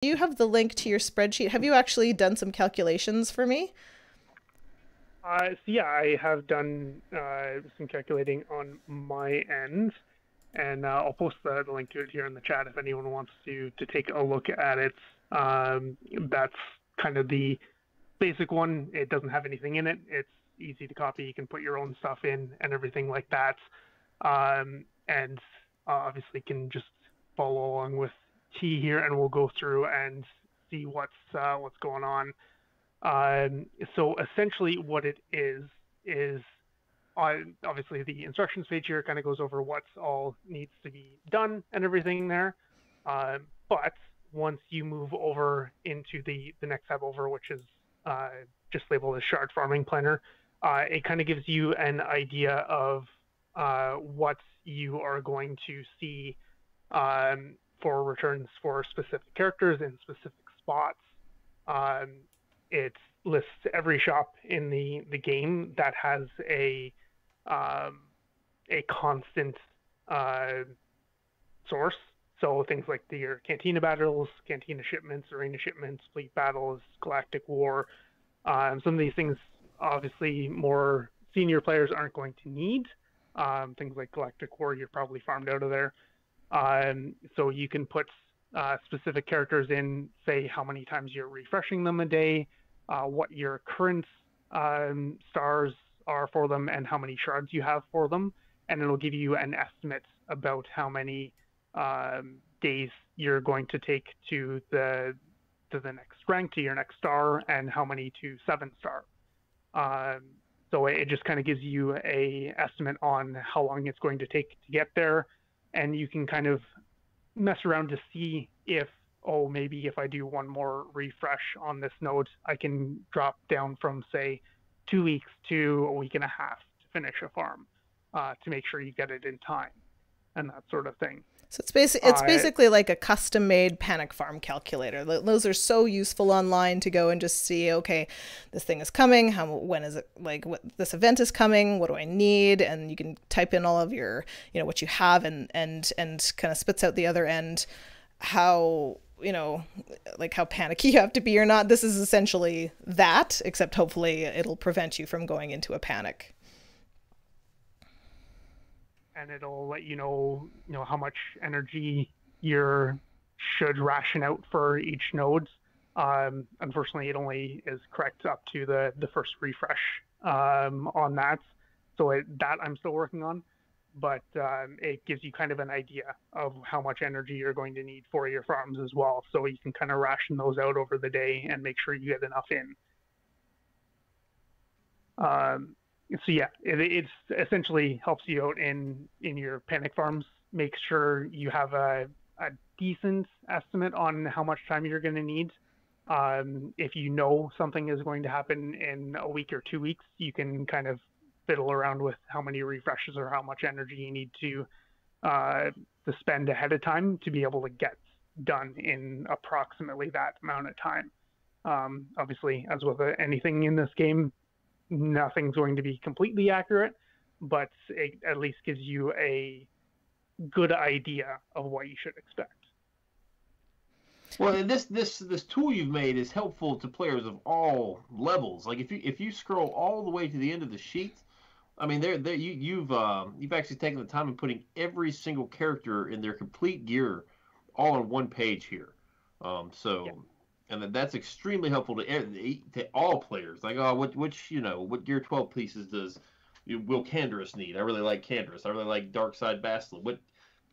you have the link to your spreadsheet? Have you actually done some calculations for me? So yeah, I have done some calculating on my end, and I'll post the link to it here in the chat if anyone wants to take a look at it. That's kind of the basic one. It doesn't have anything in it. It's easy to copy. You can put your own stuff in and everything like that. And obviously can just follow along with T here, and we'll go through and see what's going on. So essentially what it is obviously the instructions page here kind of goes over what all needs to be done and everything there. But once you move over into the next tab over, which is just labeled as Shard Farming Planner, it kind of gives you an idea of what you are going to see for returns for specific characters in specific spots. It lists every shop in the game that has a constant source. So things like your Cantina battles, Cantina shipments, Arena shipments, fleet battles, Galactic War. Some of these things, obviously, more senior players aren't going to need. Things like Galactic War, you're probably farmed out of there. So you can put specific characters in, say how many times you're refreshing them a day, what your current stars are for them, and how many shards you have for them, and it'll give you an estimate about how many days you're going to take to the next rank, to your next star, and how many to 7-star. So it just kind of gives you a estimate on how long it's going to take to get there, and you can kind of mess around to see if, oh, maybe if I do one more refresh on this node, I can drop down from, say, 2 weeks to a week and a half to finish a farm, to make sure you get it in time, and that sort of thing. So it's basically like a custom-made panic farm calculator. Those are so useful online to go and just see, okay, this thing is coming. When is it? Like, what this event is coming? What do I need? And you can type in all of your, what you have, and kind of spits out the other end how, like how panicky you have to be or not. This is essentially that, except hopefully it'll prevent you from going into a panic. And it'll let you know how much energy you should ration out for each node. Unfortunately, it only is correct up to the first refresh on that. So that I'm still working on, but it gives you kind of an idea of how much energy you're going to need for your farms as well. So you can kind of ration those out over the day and make sure you get enough in. So yeah, it's essentially helps you out in your panic farms. Make sure you have a decent estimate on how much time you're going to need. If you know something is going to happen in a week or 2 weeks, you can kind of fiddle around with how many refreshes or how much energy you need to spend ahead of time to be able to get done in approximately that amount of time. Obviously, as with anything in this game, nothing's going to be completely accurate, but it at least gives you a good idea of what you should expect. Well, and this tool you've made is helpful to players of all levels. Like if you scroll all the way to the end of the sheet, I mean, you've actually taken the time and putting every single character in their complete gear all on one page here. Yeah. And that's extremely helpful to all players. Like, what gear 12 pieces will Canderous need? I really like Canderous. I really like Darkside Bastila. What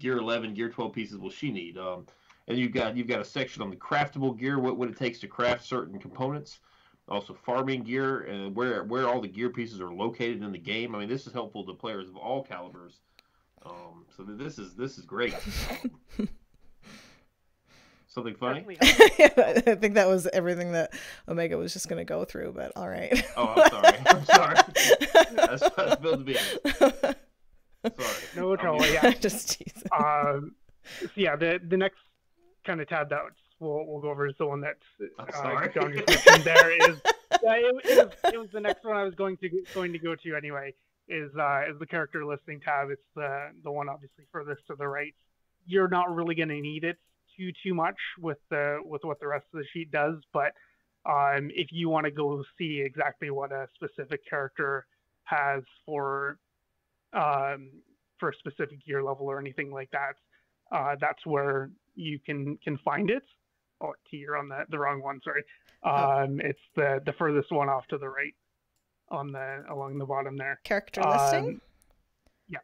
gear 11, gear 12 pieces will she need? And you've got a section on the craftable gear, what it takes to craft certain components. Also farming gear and where all the gear pieces are located in the game. I mean, this is helpful to players of all calibers. So this is great. Something funny? I think that was everything that Omega was just going to go through, but all right. Oh, I'm sorry. That's spilled the beans. Sorry. No trouble, yeah. Just teasing. So yeah, the next kind of tab that we'll go over is the one that John just mentioned there. It was the next one I was going to go to anyway. Is the character listing tab. It's the one obviously furthest to the right. You're not really going to need it too much with what the rest of the sheet does, but if you want to go see exactly what a specific character has for a specific gear level or anything like that, that's where you can find it. Oh, T, you're on the wrong one. Sorry. It's the furthest one off to the right along the bottom there. Character listing. Yeah.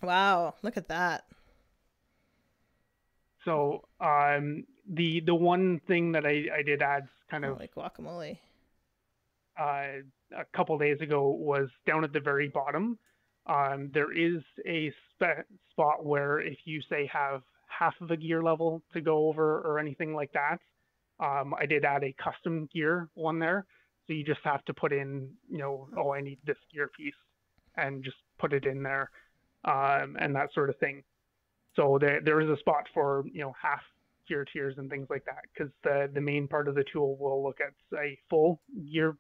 Wow, look at that. So the one thing that I did add kind of like guacamole a couple days ago was down at the very bottom. There is a spot where if you say have half of a gear level to go over or anything like that, I did add a custom gear one there. So you just have to put in, oh, I need this gear piece, and just put it in there, and that sort of thing. So there is a spot for, half gear tiers and things like that, because the main part of the tool will look at a full gear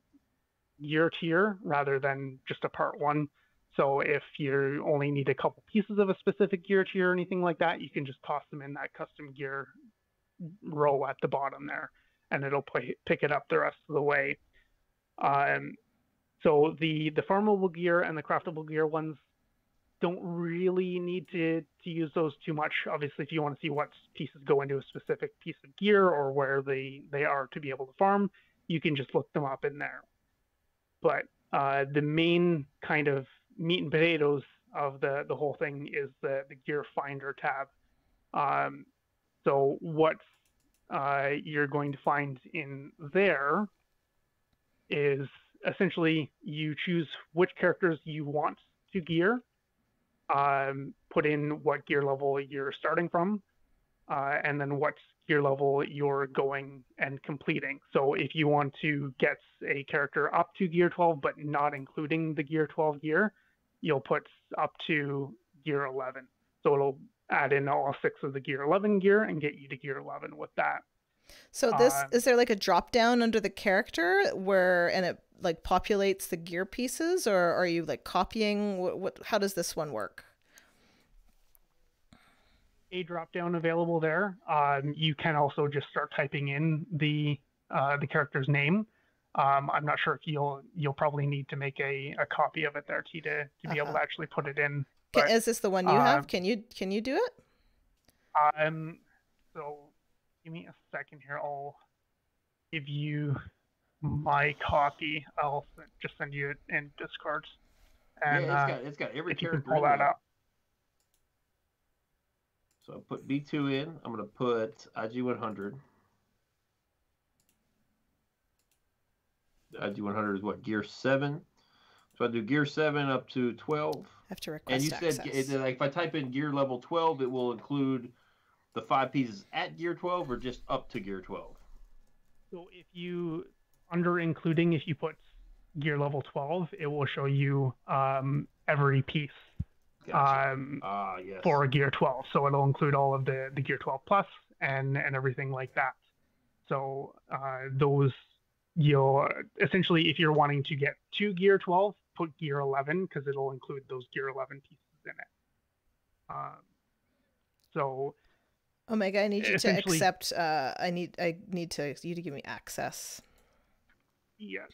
tier rather than just a part one. So if you only need a couple pieces of a specific gear tier or anything like that, you can just toss them in that custom gear row at the bottom there, and it'll pick it up the rest of the way. So the farmable gear and the craftable gear ones don't really need to use those too much. Obviously, if you want to see what pieces go into a specific piece of gear or where they are to be able to farm, you can just look them up in there. But the main kind of meat and potatoes of the whole thing is the gear finder tab. So what you're going to find in there is essentially you choose which characters you want to gear, put in what gear level you're starting from, and then what gear level you're going and completing. So if you want to get a character up to gear 12 but not including the gear 12 gear, you'll put up to gear 11. So it'll add in all 6 of the gear 11 gear and get you to gear 11 with that. So this is there like a drop down under the character and it like populates the gear pieces, or are you like copying? How does this one work? A drop down available there. You can also just start typing in the character's name. I'm not sure if you'll probably need to make a copy of it there, T, to be able to actually put it in. But, is this the one you have? Can you do it? So give me a second here. I'll give you my copy. I'll just send you it in Discord. And it's got every character. You can pull that up. So I'll put B2 in. I'm going to put IG100. IG100 is what? Gear 7. So I do gear 7 up to 12. I have to request access. And you said like, if I type in gear level 12, it will include the 5 pieces at gear 12 or just up to gear 12? So if you, under including, if you put gear level 12, it will show you every piece. Gotcha. Yes. For gear 12. So it'll include all of the gear 12 plus and everything like that. So those, you'll essentially, if you're wanting to get to gear 12, put gear 11 because it'll include those gear 11 pieces in it. So Omega, I need you to accept. I need you to give me access. Yeah.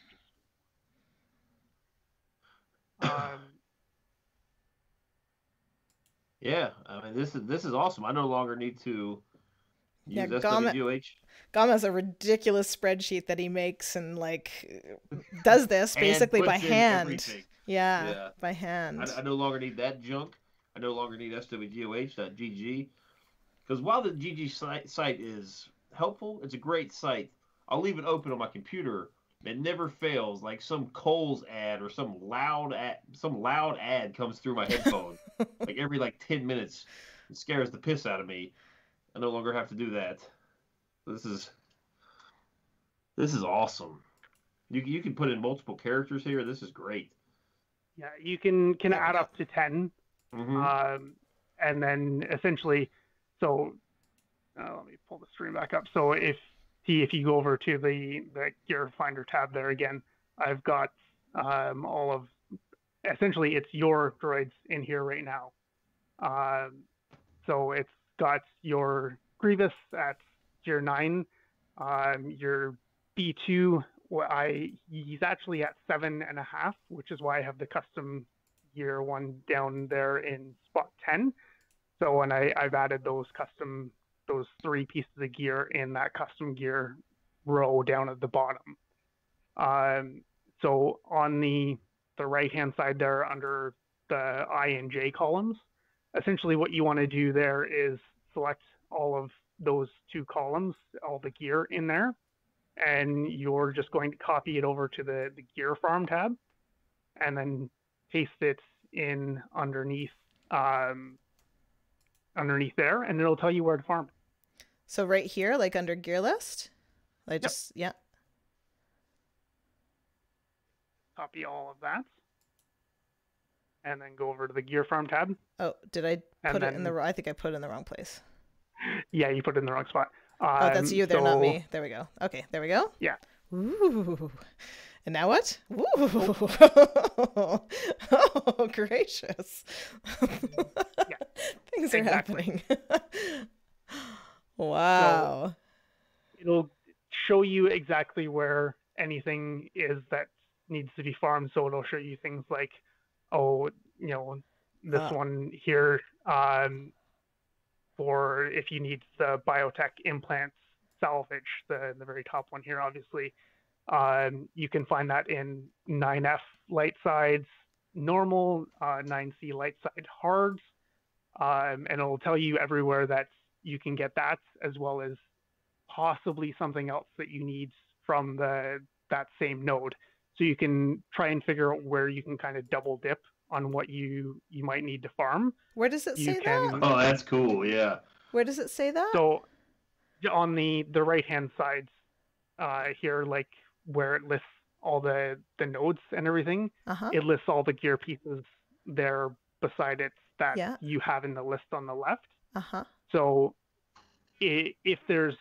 Yeah, I mean this is awesome. I no longer need to use SWGOH. Gama has a ridiculous spreadsheet that he makes and like does this basically by hand. Yeah, by hand. I no longer need that junk. I no longer need SWGOH.gg. Because while the GG site is helpful, it's a great site. I'll leave it open on my computer. It never fails. Like some Kohl's ad or some loud ad comes through my headphone. Like every 10 minutes, it scares the piss out of me. I no longer have to do that. This is awesome. You can put in multiple characters here. This is great. Yeah, you can add up to 10, and then essentially, so let me pull the stream back up. So if you go over to the gear finder tab there again, I've got all of, essentially it's your droids in here right now. So it's got your Grievous at tier 9, your B2. He's actually at 7.5, which is why I have the custom gear one down there in spot 10. So when I've added those 3 pieces of gear in that custom gear row down at the bottom. So on the right hand side there under the I and J columns, essentially what you want to do there is select all of those 2 columns, all the gear in there, and you're just going to copy it over to the gear farm tab and then paste it in underneath there, and it'll tell you where to farm. So right here, like under gear list, yeah. Copy all of that, and then go over to the gear farm tab. Oh, did I put it in the? I think I put it in the wrong place. Yeah, you put it in the wrong spot. Oh, that's you there, not me. There we go. Okay, there we go. Yeah. Ooh. And now what? Ooh. Oh, gracious. Yeah. Things are happening. Wow. So it'll show you exactly where anything is that needs to be farmed. So it'll show you things like, this one here, for if you need the biotech implants salvage, the very top one here, obviously. You can find that in 9F light sides, normal, 9C light side hards, and it'll tell you everywhere that you can get that, as well as possibly something else that you need from that same node. So you can try and figure out where you can kind of double dip on what you might need to farm. Where does it say that? Oh, that's cool. Yeah. Where does it say that? So on the right hand sides here, like where it lists all the nodes and everything, it lists all the gear pieces there beside it that you have in the list on the left. So if there's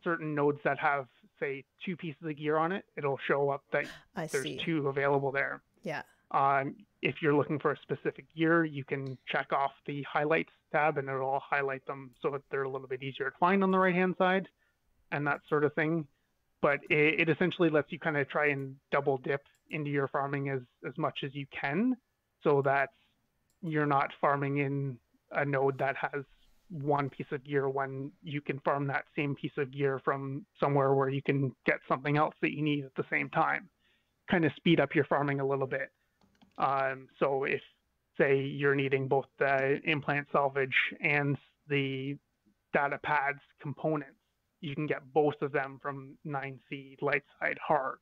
certain nodes that have, say, 2 pieces of gear on it, it'll show up that there's 2 available there. Yeah. If you're looking for a specific gear, you can check off the highlights tab and it'll highlight them so that they're a little bit easier to find on the right-hand side and that sort of thing. But it essentially lets you kind of try and double dip into your farming as much as you can, so that you're not farming in a node that has 1 piece of gear when you can farm that same piece of gear from somewhere where you can get something else that you need at the same time. Kind of speed up your farming a little bit. So if, say, you're needing both the implant salvage and the data pads components, you can get both of them from 9C light side hard,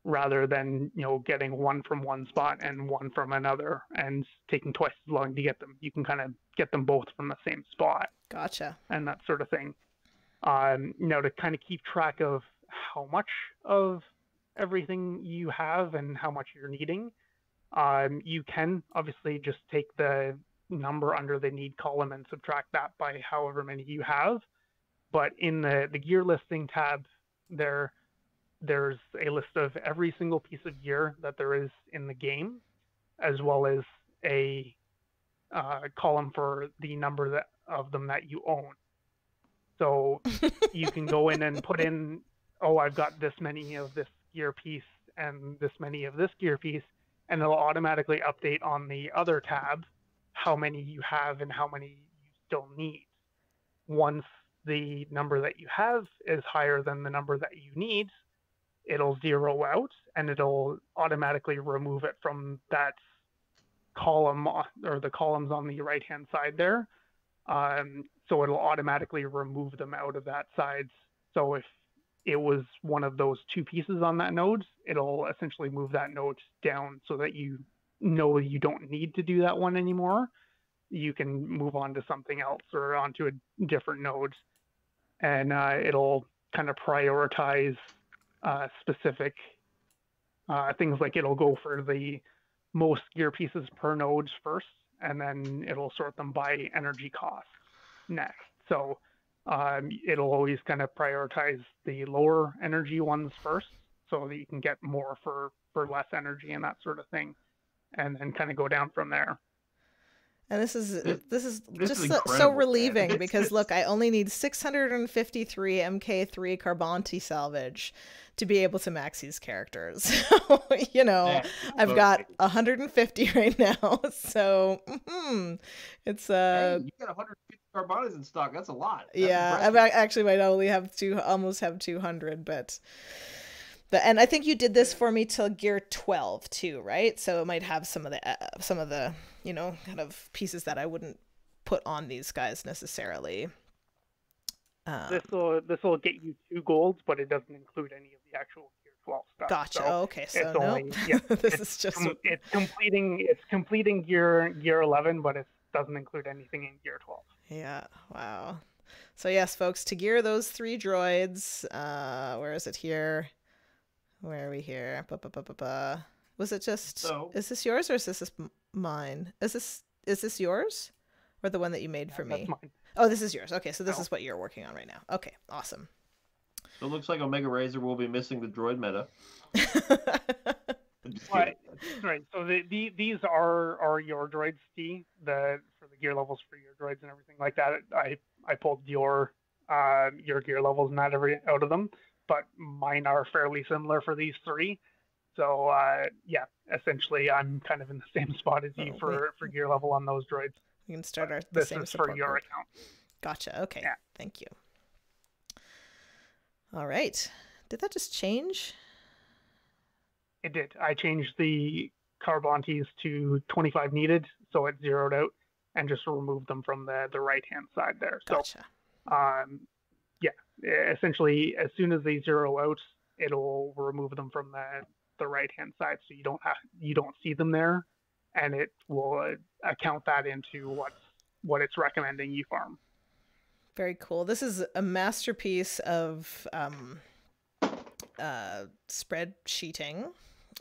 rather than getting one from one spot and one from another and taking twice as long to get them. You can kind of get them both from the same spot. Gotcha. And that sort of thing. To kind of keep track of how much of everything you have and how much you're needing, you can obviously just take the number under the need column and subtract that by however many you have. But in the gear listing tab, there's a list of every single piece of gear that there is in the game, as well as a column for the number of them that you own. So you can go in and put in, I've got this many of this gear piece and this many of this gear piece, and it'll automatically update on the other tab how many you have and how many you still need. Once the number that you have is higher than the number that you need, it'll zero out and it'll automatically remove it from that column or the columns on the right hand side there. So it'll automatically remove them out of that side. So if it was one of those 2 pieces on that node, it'll essentially move that node down so that you don't need to do that one anymore. You can move on to something else or onto a different node, and it'll kind of prioritize specific things. Like it'll go for the most gear pieces per node first, and then it'll sort them by energy cost next. So it'll always kind of prioritize the lower energy ones first, so that you can get more for less energy and that sort of thing, and then kind of go down from there. And this is just is so incredible, relieving man. because look, I only need 653 MK3 Carbonti salvage to be able to max these characters. So, you know, Yeah, I've got 150 right now. So it's hey, you got 150 Carbonas in stock. That's a lot. That's yeah, impressive. I actually might only have almost have 200, but and I think you did this for me till gear 12 too, right? So it might have some of the you know, kind of pieces that I wouldn't put on these guys necessarily. This will get you 2 golds, but it doesn't include any of the actual gear 12 stuff. Gotcha. So okay, so it's no, only, yeah, this is just it's completing gear 11, but it doesn't include anything in gear 12. yeah. Wow. So yes, folks, to gear those 3 droids, where is it here? Where are we here? Was it just? So, is this yours or is this mine? Is this yours, or the one that you made for me? That's mine. Oh, this is yours. Okay, so this is what you're working on right now. Okay, awesome. so it looks like Omega Razor will be missing the droid meta. Right. So these are your droids, D. For the gear levels for your droids and everything like that. I pulled your gear levels not out of them, but mine are fairly similar for these 3. So yeah, essentially I'm kind of in the same spot as you for gear level on those droids. We can start the This same is support for your group. account. Gotcha. Okay. Yeah. Thank you. All right. Did that just change? It did. I changed the Carbontes to 25 needed, so it zeroed out, and just removed them from the right-hand side there. Gotcha. So, yeah, essentially, as soon as they zero out, it'll remove them from the right-hand side, so you don't see them there, and it will account that into what it's recommending you farm. Very cool. This is a masterpiece of spreadsheeting,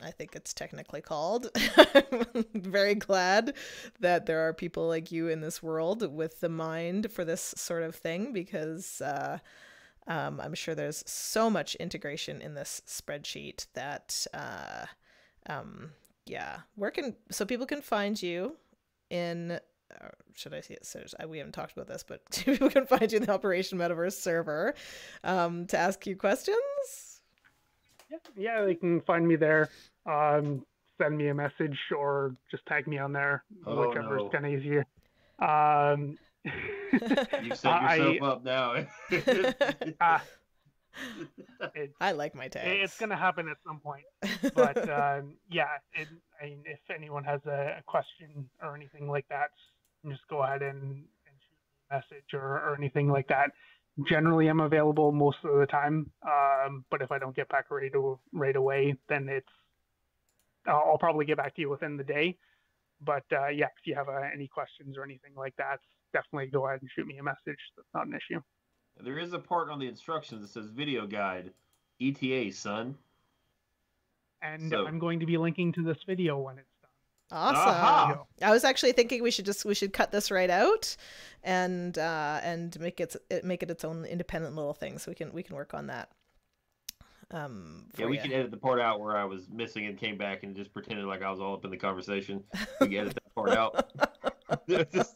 I think it's technically called. I'm very glad that there are people like you in this world with the mind for this sort of thing, because I'm sure there's so much integration in this spreadsheet that yeah, so people can find you in should I see it? So we haven't talked about this, but people can find you in the Operation Metaverse server to ask you questions. Yeah, they can find me there. Send me a message or just tag me on there, whichever is kind of easier. You set yourself up now. I like my tags. It's gonna happen at some point, but yeah. If anyone has a question or anything like that, just go ahead and shoot me a message or anything like that. Generally, I'm available most of the time, but if I don't get back right away, then I'll probably get back to you within the day. But yeah, if you have any questions or anything like that, definitely go ahead and shoot me a message. That's not an issue. There is a part on the instructions that says video guide, ETA, son. And I'm going to be linking to this video when it's done. Awesome. Aha! I was actually thinking we should cut this right out and make it its own independent little thing, so we can work on that. Yeah, we can edit the part out where I was missing and came back and just pretended like I was all up in the conversation. We can edit that part out. Just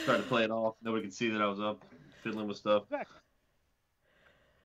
try to play it off. Nobody could see that I was up fiddling with stuff. Exactly.